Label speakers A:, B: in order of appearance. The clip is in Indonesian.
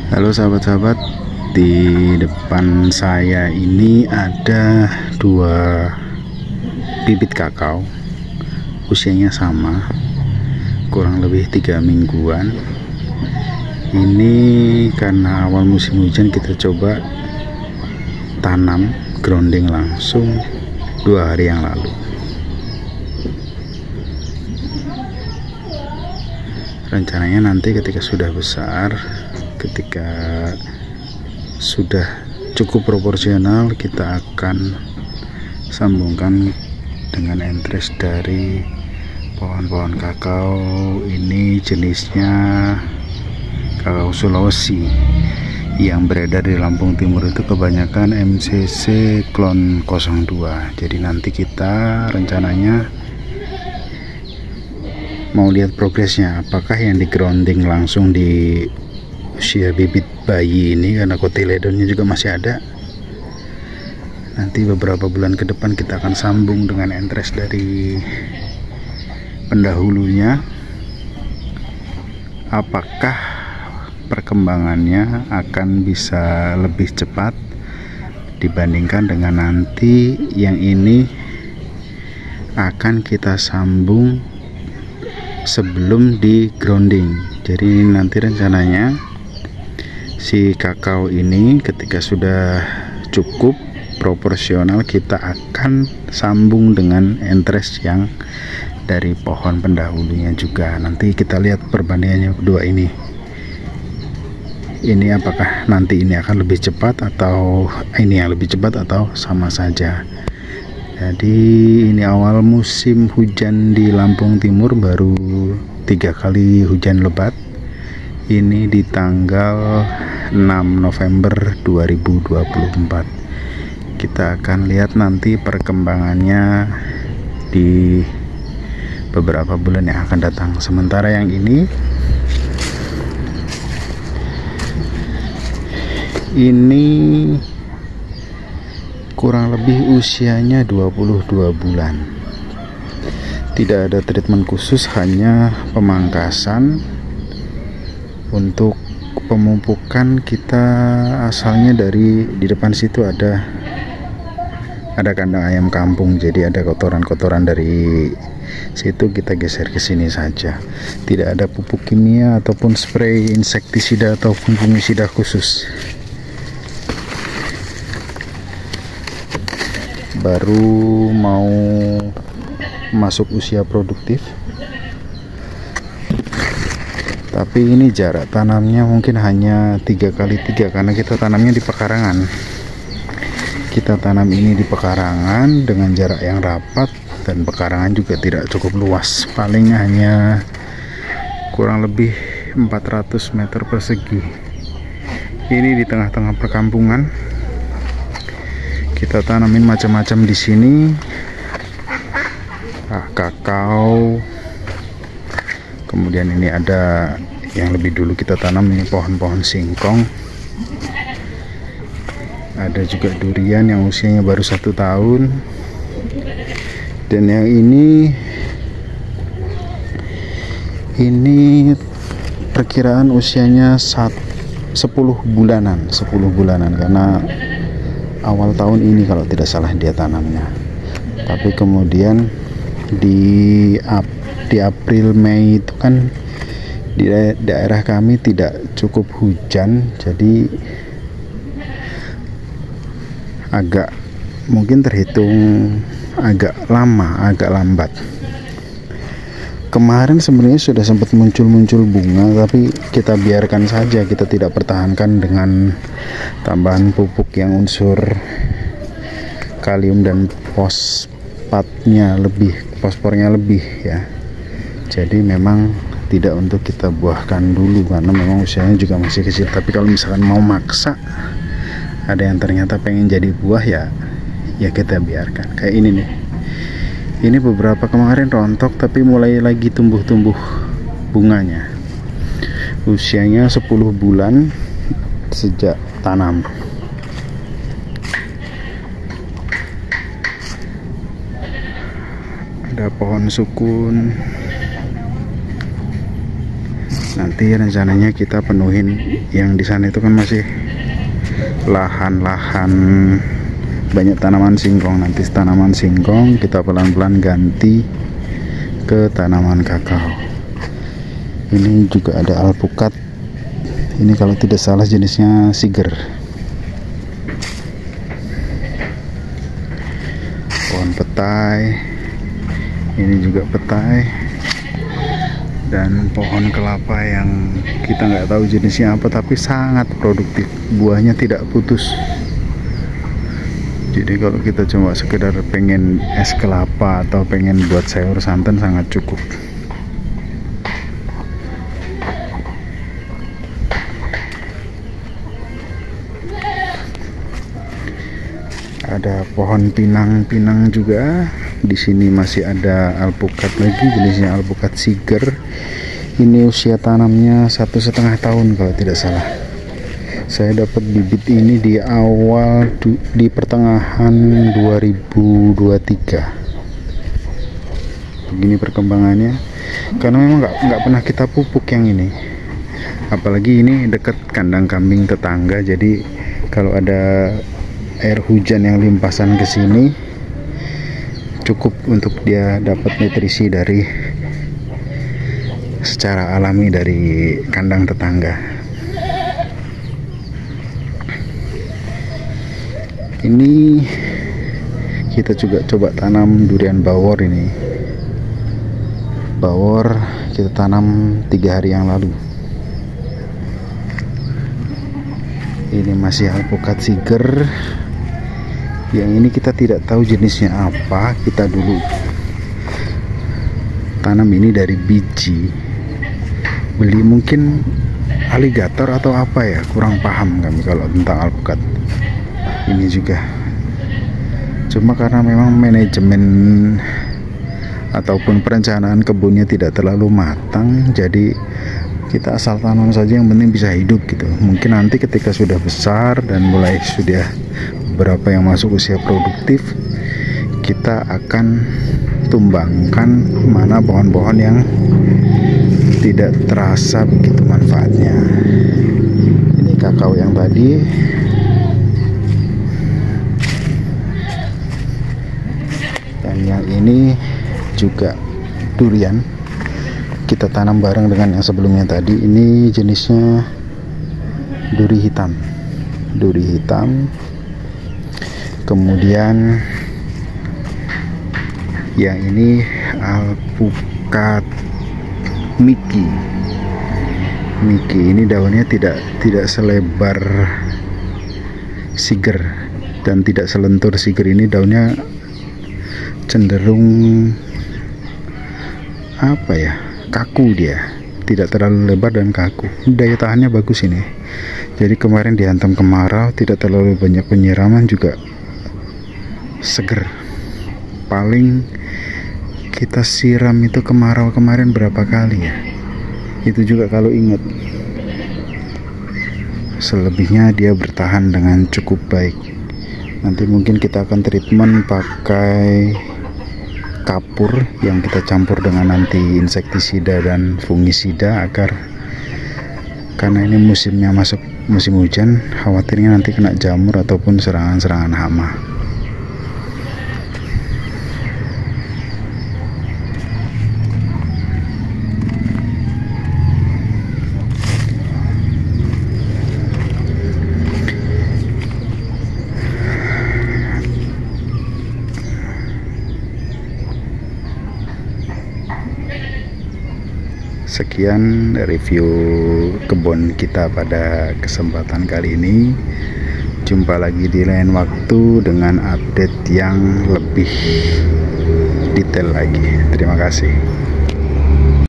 A: Halo sahabat-sahabat, di depan saya ini ada dua bibit kakao, usianya sama, kurang lebih 3 mingguan. Ini karena awal musim hujan, kita coba tanam grounding langsung 2 hari yang lalu. Rencananya nanti ketika sudah besar, ketika sudah cukup proporsional, kita akan sambungkan dengan entres dari pohon-pohon kakao. Ini jenisnya kakao Sulawesi yang beredar di Lampung Timur, itu kebanyakan MCC klon 02. Jadi nanti kita rencananya mau lihat progresnya, apakah yang di grounding langsung di usia bibit bayi ini, karena kotiledonnya juga masih ada. Nanti beberapa bulan ke depan kita akan sambung dengan entres dari pendahulunya. Apakah perkembangannya akan bisa lebih cepat dibandingkan dengan nanti yang ini akan kita sambung sebelum di grounding. Jadi nanti rencananya si kakao ini ketika sudah cukup proporsional, kita akan sambung dengan entres yang dari pohon pendahulunya juga. Nanti kita lihat perbandingannya kedua ini apakah nanti ini akan lebih cepat atau ini yang lebih cepat atau sama saja. Jadi ini awal musim hujan di Lampung Timur, baru 3 kali hujan lebat. Ini di tanggal 6 November 2024. Kita akan lihat nanti perkembangannya di beberapa bulan yang akan datang. Sementara yang ini kurang lebih usianya 22 bulan. Tidak ada treatment khusus, hanya pemangkasan. Untuk pemupukan kita asalnya dari di depan situ ada kandang ayam kampung, jadi ada kotoran-kotoran dari situ kita geser ke sini saja. Tidak ada pupuk kimia ataupun spray insektisida ataupun fungisida khusus. Baru mau masuk usia produktif, tapi ini jarak tanamnya mungkin hanya 3x3 karena kita tanamnya di pekarangan. Kita tanam ini di pekarangan dengan jarak yang rapat, dan pekarangan juga tidak cukup luas, paling hanya kurang lebih 400 meter persegi. Ini di tengah-tengah perkampungan. Kita tanamin macam-macam di sini. Kakao. Kemudian ini ada yang lebih dulu kita tanam, ini pohon-pohon singkong. Ada juga durian yang usianya baru 1 tahun. Dan yang ini perkiraan usianya 10 bulanan karena awal tahun ini kalau tidak salah dia tanamnya. Tapi kemudian di April Mei itu kan di daerah kami tidak cukup hujan, jadi agak mungkin terhitung agak lama, agak lambat. Kemarin sebenarnya sudah sempat muncul bunga, tapi kita biarkan saja, kita tidak pertahankan dengan tambahan pupuk yang unsur kalium dan fosfornya lebih ya. Jadi memang tidak untuk kita buahkan dulu karena memang usianya juga masih kecil. Tapi kalau misalkan mau maksa, ada yang ternyata pengen jadi buah, ya kita biarkan. Kayak ini nih. Ini beberapa kemarin rontok tapi mulai lagi tumbuh bunganya. Usianya 10 bulan sejak tanam. Ada pohon sukun Nanti rencananya kita penuhin yang di sana itu kan masih lahan-lahan banyak tanaman singkong. Nanti tanaman singkong kita pelan-pelan ganti ke tanaman kakao. Ini juga ada alpukat. Ini kalau tidak salah jenisnya siger. Pohon petai. Ini juga petai. Dan pohon kelapa yang kita nggak tahu jenisnya apa, tapi sangat produktif, buahnya tidak putus. Jadi kalau kita cuma sekedar pengen es kelapa atau pengen buat sayur santan sangat cukup. Ada pohon pinang-pinang juga. Di sini masih ada alpukat lagi, jenisnya alpukat siger. Ini usia tanamnya 1,5 tahun kalau tidak salah. Saya dapat bibit ini di pertengahan 2023. Begini perkembangannya. Karena memang nggak pernah kita pupuk yang ini. Apalagi ini dekat kandang kambing tetangga, jadi kalau ada air hujan yang limpasan ke sini cukup untuk dia dapat nutrisi dari secara alami dari kandang tetangga. Ini kita juga coba tanam durian bawor. Ini bawor kita tanam 3 hari yang lalu. Ini masih alpukat siger. Yang ini kita tidak tahu jenisnya apa. Kita dulu tanam ini dari biji, beli mungkin aligator atau apa ya, kurang paham kami kalau tentang alpukat. Ini juga cuma karena memang manajemen ataupun perencanaan kebunnya tidak terlalu matang, jadi kita asal tanam saja, yang penting bisa hidup gitu. Mungkin nanti ketika sudah besar dan mulai sudah beberapa yang masuk usia produktif, kita akan tumbangkan mana pohon-pohon yang tidak terasa begitu manfaatnya. Ini kakao yang tadi. Dan yang ini juga durian. Kita tanam bareng dengan yang sebelumnya tadi. Ini jenisnya duri hitam. Duri hitam. Kemudian yang ini alpukat Miki. Ini daunnya tidak selebar siger dan tidak selentur siger. Ini daunnya cenderung apa ya, kaku, dia tidak terlalu lebar dan kaku. Daya tahannya bagus ini. Jadi kemarin dihantam kemarau, tidak terlalu banyak penyiraman, juga seger. Paling kita siram itu kemarau kemarin berapa kali ya, itu juga kalau ingat. Selebihnya dia bertahan dengan cukup baik. Nanti mungkin kita akan treatment pakai kapur yang kita campur dengan nanti insektisida dan fungisida, agar karena ini musimnya masuk musim hujan, khawatirnya nanti kena jamur ataupun serangan-serangan hama. Sekian review kebun kita pada kesempatan kali ini. Jumpa lagi di lain waktu dengan update yang lebih detail lagi. Terima kasih.